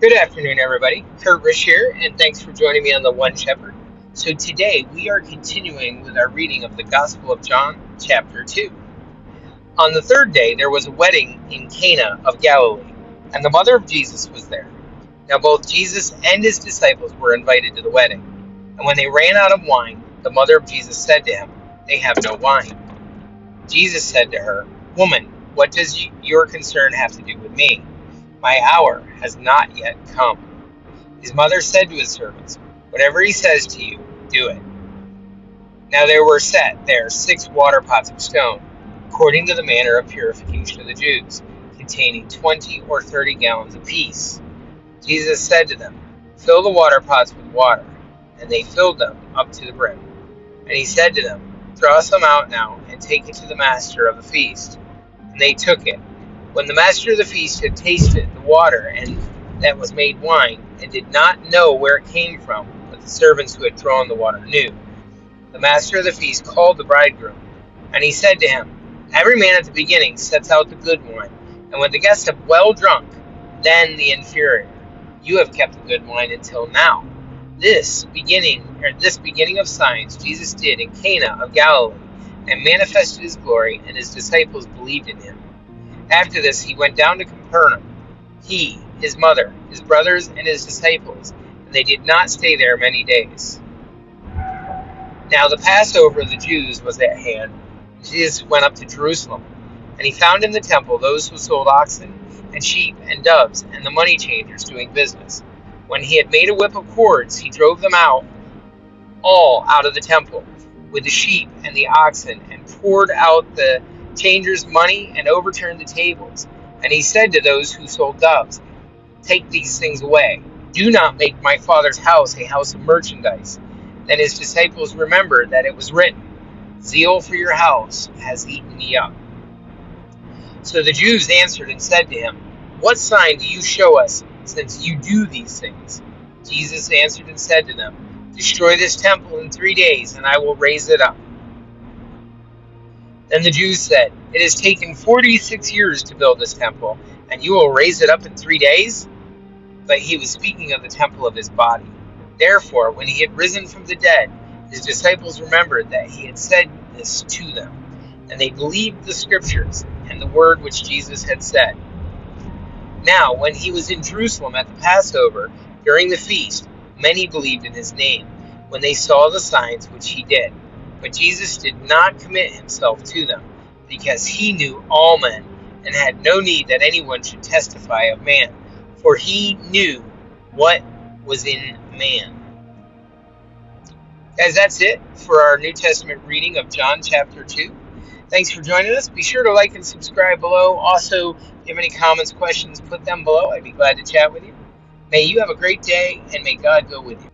Good afternoon, everybody. Kurt Risch here, and thanks for joining me on the One Shepherd. So today we are continuing with our reading of the Gospel of John, chapter 2. On the third day there was a wedding in Cana of Galilee, and the mother of Jesus was there. Now both Jesus and his disciples were invited to the wedding. And when they ran out of wine, the mother of Jesus said to him, "They have no wine." Jesus said to her, "Woman, what does your concern have to do with me? My hour has not yet come." His mother said to his servants, "Whatever he says to you, do it." Now there were set there 6 water pots of stone, according to the manner of purification of the Jews, containing 20 or 30 gallons apiece. Jesus said to them, "Fill the water pots with water." And they filled them up to the brim. And he said to them, "Draw some out now, and take it to the master of the feast." And they took it. When the master of the feast had tasted the water and that was made wine, and did not know where it came from, but the servants who had drawn the water knew, the master of the feast called the bridegroom, and he said to him, "Every man at the beginning sets out the good wine, and when the guests have well drunk, then the inferior. You have kept the good wine until now." This beginning of signs Jesus did in Cana of Galilee, and manifested his glory, and his disciples believed in him. After this he went down to Capernaum, he, his mother, his brothers, and his disciples, and they did not stay there many days. Now the Passover of the Jews was at hand. Jesus went up to Jerusalem, and he found in the temple those who sold oxen and sheep and doves, and the money changers doing business. When he had made a whip of cords, he drove them all out of the temple, with the sheep and the oxen, and poured out the changers' money, and overturned the tables. And he said to those who sold doves, "Take these things away. Do not make my Father's house a house of merchandise." Then his disciples remembered that it was written, "Zeal for your house has eaten me up." So the Jews answered and said to him, "What sign do you show us, since you do these things?" Jesus answered and said to them, "Destroy this temple in 3 days, and I will raise it up." Then the Jews said, "It has taken 46 years to build this temple, and you will raise it up in 3 days?" But he was speaking of the temple of his body. Therefore, when he had risen from the dead, his disciples remembered that he had said this to them, and they believed the scriptures and the word which Jesus had said. Now, when he was in Jerusalem at the Passover, during the feast, many believed in his name, when they saw the signs which he did. But Jesus did not commit himself to them, because he knew all men, and had no need that anyone should testify of man, for he knew what was in man. Guys, that's it for our New Testament reading of John chapter 2. Thanks for joining us. Be sure to like and subscribe below. Also, if you have any comments, questions, put them below. I'd be glad to chat with you. May you have a great day, and may God go with you.